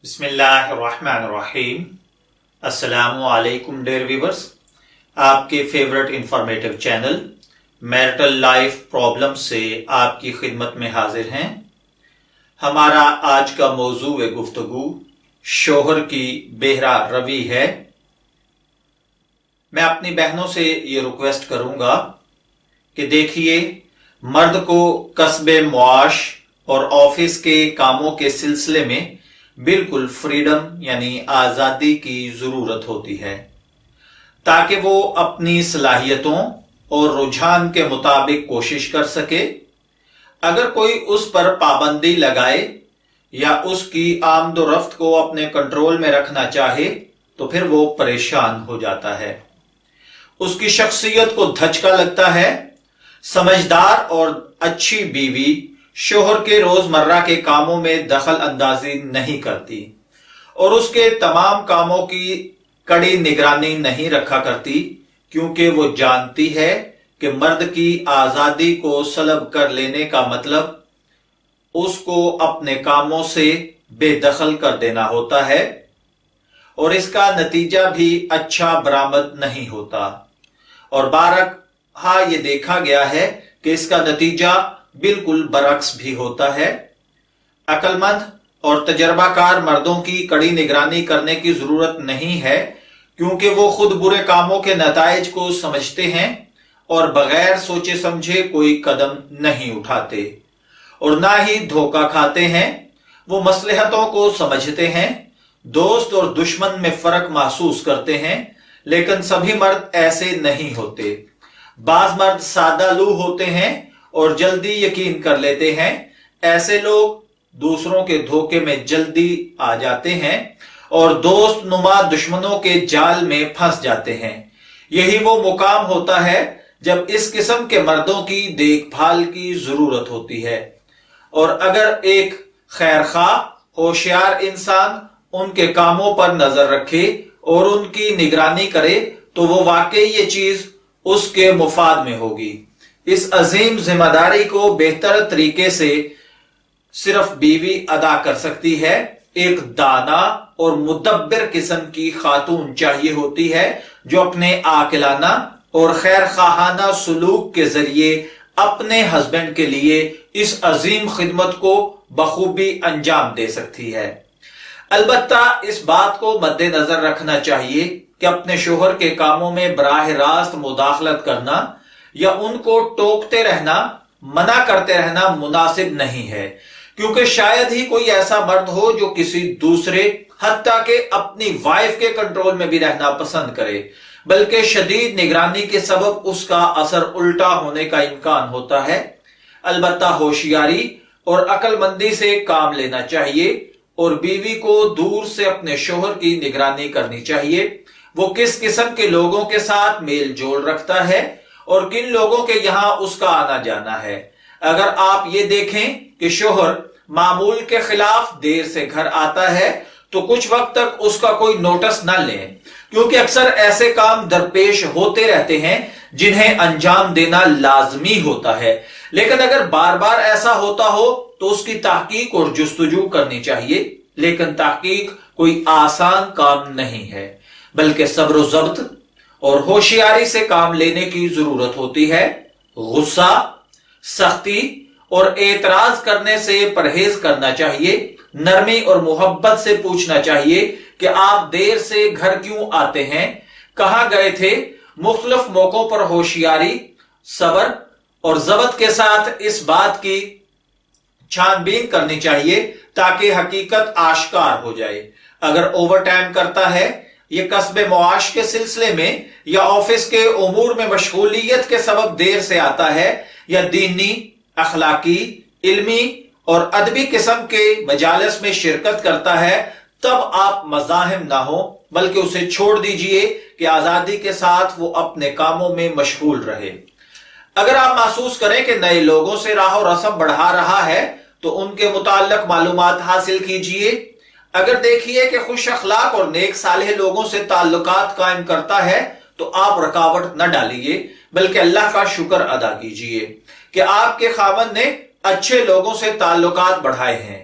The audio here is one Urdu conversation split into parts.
بسم اللہ الرحمن الرحیم۔ السلام علیکم ڈیئر ویورز، آپ کے favourite informative channel marital life problem سے آپ کی خدمت میں حاضر ہیں۔ ہمارا آج کا موضوع گفتگو شوہر کی بہرہ روی ہے۔ میں اپنی بہنوں سے یہ ریکویسٹ کروں گا کہ دیکھیے، مرد کو کسب معاش اور آفس کے کاموں کے سلسلے میں بالکل فریڈم یعنی آزادی کی ضرورت ہوتی ہے تاکہ وہ اپنی صلاحیتوں اور رجحان کے مطابق کوشش کر سکے۔ اگر کوئی اس پر پابندی لگائے یا اس کی آمد و رفت کو اپنے کنٹرول میں رکھنا چاہے تو پھر وہ پریشان ہو جاتا ہے، اس کی شخصیت کو دھچکا لگتا ہے۔ سمجھدار اور اچھی بیوی شوہر کے روزمرہ کے کاموں میں دخل اندازی نہیں کرتی اور اس کے تمام کاموں کی کڑی نگرانی نہیں رکھا کرتی، کیونکہ وہ جانتی ہے کہ مرد کی آزادی کو سلب کر لینے کا مطلب اس کو اپنے کاموں سے بے دخل کر دینا ہوتا ہے اور اس کا نتیجہ بھی اچھا برآمد نہیں ہوتا، اور بارہا یہ دیکھا گیا ہے کہ اس کا نتیجہ بالکل برعکس بھی ہوتا ہے۔ عقل مند اور تجربہ کار مردوں کی کڑی نگرانی کرنے کی ضرورت نہیں ہے، کیونکہ وہ خود برے کاموں کے نتائج کو سمجھتے ہیں اور بغیر سوچے سمجھے کوئی قدم نہیں اٹھاتے اور نہ ہی دھوکہ کھاتے ہیں۔ وہ مصلحتوں کو سمجھتے ہیں، دوست اور دشمن میں فرق محسوس کرتے ہیں، لیکن سبھی مرد ایسے نہیں ہوتے۔ بعض مرد سادہ لو ہوتے ہیں اور جلدی یقین کر لیتے ہیں۔ ایسے لوگ دوسروں کے دھوکے میں جلدی آ جاتے ہیں اور دوست نما دشمنوں کے جال میں پھنس جاتے ہیں۔ یہی وہ مقام ہوتا ہے جب اس قسم کے مردوں کی دیکھ بھال کی ضرورت ہوتی ہے، اور اگر ایک خیر خواہ ہوشیار انسان ان کے کاموں پر نظر رکھے اور ان کی نگرانی کرے تو وہ واقعی یہ چیز اس کے مفاد میں ہوگی۔ اس عظیم ذمہ داری کو بہتر طریقے سے صرف بیوی ادا کر سکتی ہے۔ ایک دانا اور مدبر قسم کی خاتون چاہیے ہوتی ہے جو اپنے عاقلانہ اور خیر خواہانہ سلوک کے ذریعے اپنے ہسبینڈ کے لیے اس عظیم خدمت کو بخوبی انجام دے سکتی ہے۔ البتہ اس بات کو مد نظر رکھنا چاہیے کہ اپنے شوہر کے کاموں میں براہ راست مداخلت کرنا یا ان کو ٹوکتے رہنا، منع کرتے رہنا مناسب نہیں ہے، کیونکہ شاید ہی کوئی ایسا مرد ہو جو کسی دوسرے حتیٰ کہ اپنی وائف کے کنٹرول میں بھی رہنا پسند کرے، بلکہ شدید نگرانی کے سبب اس کا اثر الٹا ہونے کا امکان ہوتا ہے۔ البتہ ہوشیاری اور عقل مندی سے کام لینا چاہیے اور بیوی کو دور سے اپنے شوہر کی نگرانی کرنی چاہیے۔ وہ کس قسم کے لوگوں کے ساتھ میل جول رکھتا ہے اور کن لوگوں کے یہاں اس کا آنا جانا ہے۔ اگر آپ یہ دیکھیں کہ شوہر معمول کے خلاف دیر سے گھر آتا ہے تو کچھ وقت تک اس کا کوئی نوٹس نہ لیں، کیونکہ اکثر ایسے کام درپیش ہوتے رہتے ہیں جنہیں انجام دینا لازمی ہوتا ہے۔ لیکن اگر بار بار ایسا ہوتا ہو تو اس کی تحقیق اور جستجو کرنی چاہیے، لیکن تحقیق کوئی آسان کام نہیں ہے، بلکہ صبر و ضبط اور ہوشیاری سے کام لینے کی ضرورت ہوتی ہے۔ غصہ، سختی اور اعتراض کرنے سے پرہیز کرنا چاہیے۔ نرمی اور محبت سے پوچھنا چاہیے کہ آپ دیر سے گھر کیوں آتے ہیں، کہاں گئے تھے۔ مختلف موقعوں پر ہوشیاری، صبر اور ضبط کے ساتھ اس بات کی چھان بین کرنی چاہیے تاکہ حقیقت آشکار ہو جائے۔ اگر اوور ٹائم کرتا ہے، یہ کسب معاش کے سلسلے میں یا آفس کے امور میں مشغولیت کے سبب دیر سے آتا ہے، یا دینی، اخلاقی، علمی اور ادبی قسم کے مجالس میں شرکت کرتا ہے، تب آپ مزاحم نہ ہو، بلکہ اسے چھوڑ دیجئے کہ آزادی کے ساتھ وہ اپنے کاموں میں مشغول رہے۔ اگر آپ محسوس کریں کہ نئے لوگوں سے راہ و رسم بڑھا رہا ہے تو ان کے متعلق معلومات حاصل کیجئے۔ اگر دیکھیے کہ خوش اخلاق اور نیک صالح لوگوں سے تعلقات قائم کرتا ہے تو آپ رکاوٹ نہ ڈالیے، بلکہ اللہ کا شکر ادا کیجئے کہ آپ کے خاوند نے اچھے لوگوں سے تعلقات بڑھائے ہیں۔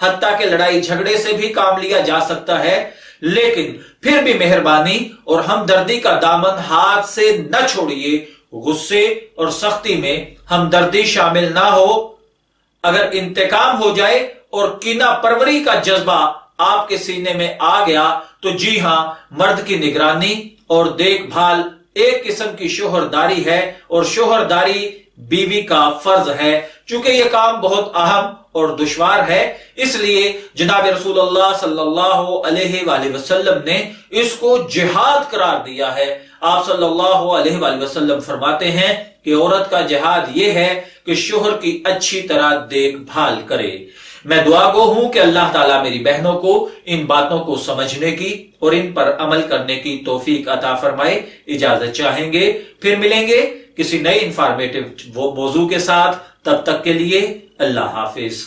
حتیٰ کہ لڑائی جھگڑے سے بھی کام لیا جا سکتا ہے، لیکن پھر بھی مہربانی اور ہمدردی کا دامن ہاتھ سے نہ چھوڑیے۔ غصے اور سختی میں ہمدردی شامل نہ ہو۔ اگر انتقام ہو جائے اور کینہ پروری کا جذبہ آپ کے سینے میں آ گیا تو جی ہاں، مرد کی نگرانی اور دیکھ بھال ایک قسم کی شوہرداری ہے، اور شوہرداری بیوی کا فرض ہے۔ چونکہ یہ کام بہت اہم اور دشوار ہے، اس لیے جناب رسول اللہ صلی اللہ علیہ وآلہ وسلم نے اس کو جہاد قرار دیا ہے۔ آپ صلی اللہ علیہ وآلہ وسلم فرماتے ہیں کہ عورت کا جہاد یہ ہے کہ شوہر کی اچھی طرح دیکھ بھال کرے۔ میں دعا گو ہوں کہ اللہ تعالیٰ میری بہنوں کو ان باتوں کو سمجھنے کی اور ان پر عمل کرنے کی توفیق عطا فرمائے۔ اجازت چاہیں گے، پھر ملیں گے کسی نئے انفارمیٹو موضوع کے ساتھ، تب تک کے لیے اللہ حافظ۔